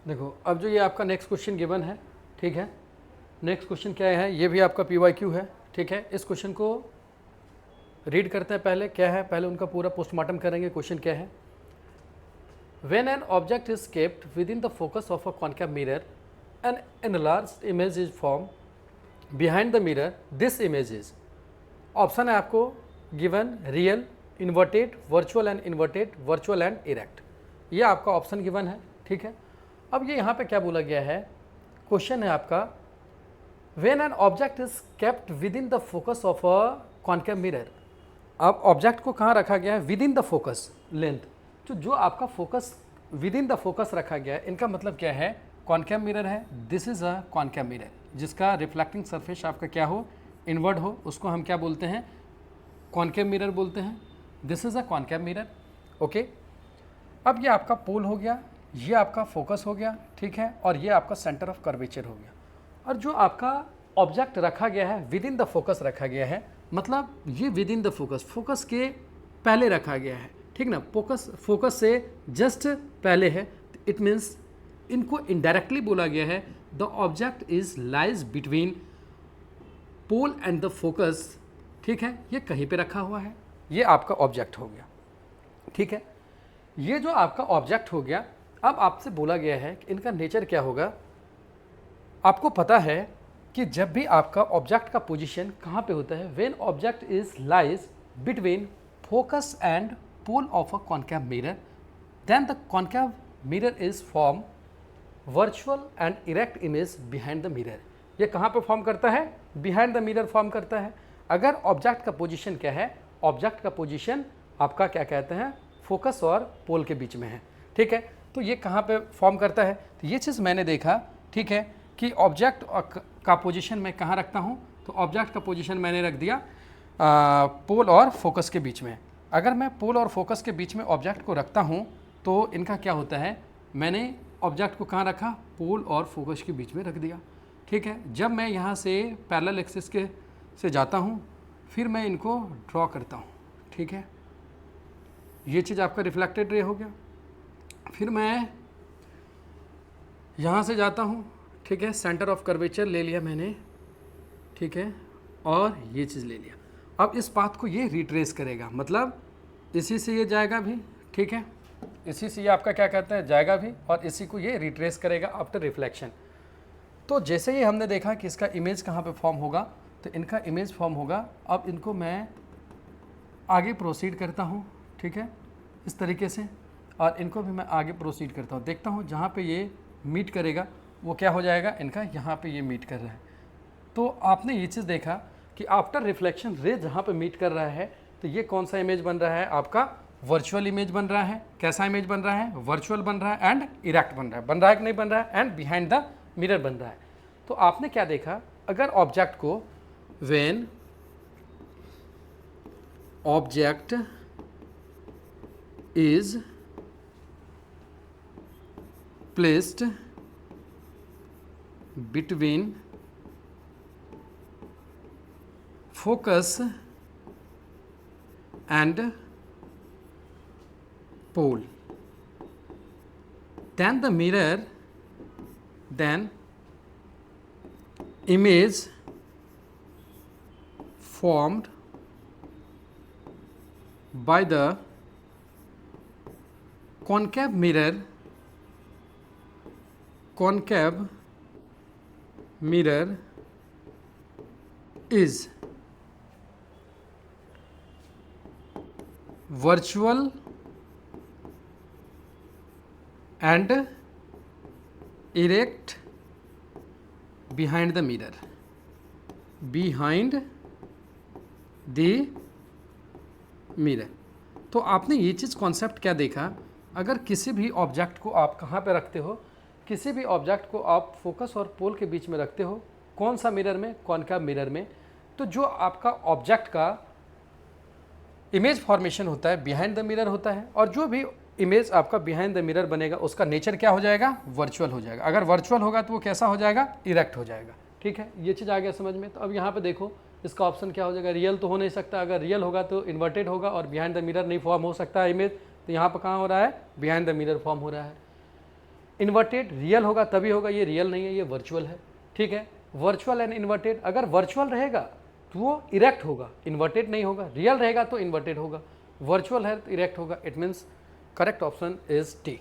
देखो अब जो ये आपका नेक्स्ट क्वेश्चन गिवन है, ठीक है, नेक्स्ट क्वेश्चन क्या है, ये भी आपका PYQ है, ठीक है। इस क्वेश्चन को रीड करते हैं पहले, क्या है, पहले उनका पूरा पोस्टमार्टम करेंगे। क्वेश्चन क्या है, when an object is kept within the focus of a concave mirror an enlarged image is form behind the mirror, this image is, option है आपको given real, inverted, virtual and inverted, virtual and erect, ये आपका option given है, ठीक है। अब ये यहाँ पे क्या बोला गया है, क्वेश्चन है आपका when an object is kept within the focus of a concave mirror. अब ऑब्जेक्ट को कहाँ रखा गया है, with in the focus length, तो जो आपका focus with in the focus रखा गया है, इनका मतलब क्या है, कॉन्केव मिरर है, this is a concave mirror जिसका रिफ्लेक्टिंग सरफेस आपका क्या हो, इनवर्ड हो, उसको हम क्या बोलते हैं, कॉन्केव मिरर बोलते हैं। This is a concave mirror, okay. अब ये आपका पोल हो गया, ये आपका फोकस हो गया, ठीक है, और ये आपका सेंटर ऑफ कर्वेचर हो गया। और जो आपका ऑब्जेक्ट रखा गया है विद इन द फोकस रखा गया है, मतलब ये with in the focus, focus के पहले रखा गया है, ठीक ना, फोकस से जस्ट पहले है, इट मीन्स इनको इनडायरेक्टली बोला गया है the object is lies between pole and the focus, ठीक है, ये कहीं पे रखा हुआ है, ये आपका ऑब्जेक्ट हो गया, ठीक है। ये जो आपका ऑब्जेक्ट हो गया, अब आपसे बोला गया है कि इनका नेचर क्या होगा। आपको पता है कि जब भी आपका ऑब्जेक्ट का पोजीशन कहाँ पे होता है, when object is lies between focus and pole of a concave mirror, then the concave mirror is form virtual and erect image behind the mirror. ये कहाँ पे फॉर्म करता है, बिहाइंड द मिरर फॉर्म करता है। अगर ऑब्जेक्ट का position क्या है, ऑब्जेक्ट का पोजीशन आपका क्या कहते हैं, फोकस और पोल के बीच में है, ठीक है। तो ये कहाँ पे फॉर्म करता है, तो ये चीज़ मैंने देखा, ठीक है, कि ऑब्जेक्ट का पोजीशन मैं कहाँ रखता हूँ, तो ऑब्जेक्ट का पोजीशन मैंने रख दिया पोल और फोकस के बीच में। अगर मैं पोल और फोकस के बीच में ऑब्जेक्ट को रखता हूँ तो इनका क्या होता है, मैंने ऑब्जेक्ट को कहाँ रखा, पोल और फोकस के बीच में रख दिया, ठीक है। जब मैं यहाँ से पैरेलल एक्सिस के से जाता हूँ, फिर मैं इनको ड्रॉ करता हूँ, ठीक है, ये चीज़ आपका रिफ्लेक्टेड रे हो गया। फिर मैं यहाँ से जाता हूँ, ठीक है, सेंटर ऑफ कर्वेचर ले लिया मैंने, ठीक है, और ये चीज़ ले लिया। अब इस पाथ को ये रिट्रेस करेगा, मतलब इसी से ये जाएगा भी, ठीक है, इसी से ये आपका क्या कहते हैं जाएगा भी, और इसी को ये रिट्रेस करेगा आफ्टर रिफ्लेक्शन। तो जैसे ही हमने देखा कि इसका इमेज कहाँ पे फॉर्म होगा, तो इनका इमेज फॉर्म होगा। अब इनको मैं आगे प्रोसीड करता हूँ, ठीक है, इस तरीके से, और इनको भी मैं आगे प्रोसीड करता हूँ, देखता हूँ जहाँ पे ये मीट करेगा वो क्या हो जाएगा, इनका यहाँ पे ये मीट कर रहा है। तो आपने ये चीज़ देखा कि आफ्टर रिफ्लेक्शन रे जहाँ पे मीट कर रहा है, तो ये कौन सा इमेज बन रहा है, आपका वर्चुअल इमेज बन रहा है। कैसा इमेज बन रहा है, वर्चुअल बन रहा है एंड इरेक्ट बन रहा है कि नहीं बन रहा है, एंड बिहाइंड द मिरर बन रहा है। तो आपने क्या देखा, अगर ऑब्जेक्ट को when object is placed between focus and pole, then the mirror, then image formed by the concave mirror is virtual and erect behind the mirror, behind the mirror। तो आपने ये चीज़ कॉन्सेप्ट क्या देखा, अगर किसी भी ऑब्जेक्ट को आप कहाँ पे रखते हो, किसी भी ऑब्जेक्ट को आप फोकस और पोल के बीच में रखते हो, कौन सा मिरर में, कॉन्केव मिरर में, तो जो आपका ऑब्जेक्ट का इमेज फॉर्मेशन होता है बिहाइंड द मिरर होता है, और जो भी इमेज आपका बिहाइंड द मिरर बनेगा उसका नेचर क्या हो जाएगा, वर्चुअल हो जाएगा। अगर वर्चुअल होगा तो वो कैसा हो जाएगा, इरेक्ट हो जाएगा, ठीक है। ये चीज़ आ गया समझ में। तो अब यहाँ पे देखो इसका ऑप्शन क्या हो जाएगा, रियल तो हो नहीं सकता, अगर रियल होगा तो इन्वर्टेड होगा और बिहाइंड द मिरर नहीं फॉर्म हो सकता है इमेज, तो यहाँ पर कहाँ हो रहा है, बिहाइंड द मिरर फॉर्म हो रहा है। इन्वर्टेड रियल होगा तभी होगा, ये रियल नहीं है, ये वर्चुअल है, ठीक है। वर्चुअल एंड इन्वर्टेड, अगर वर्चुअल रहेगा तो वो इरेक्ट होगा, इन्वर्टेड नहीं होगा। रियल रहेगा तो इन्वर्टेड होगा, वर्चुअल है तो इरेक्ट होगा। It means correct option is T.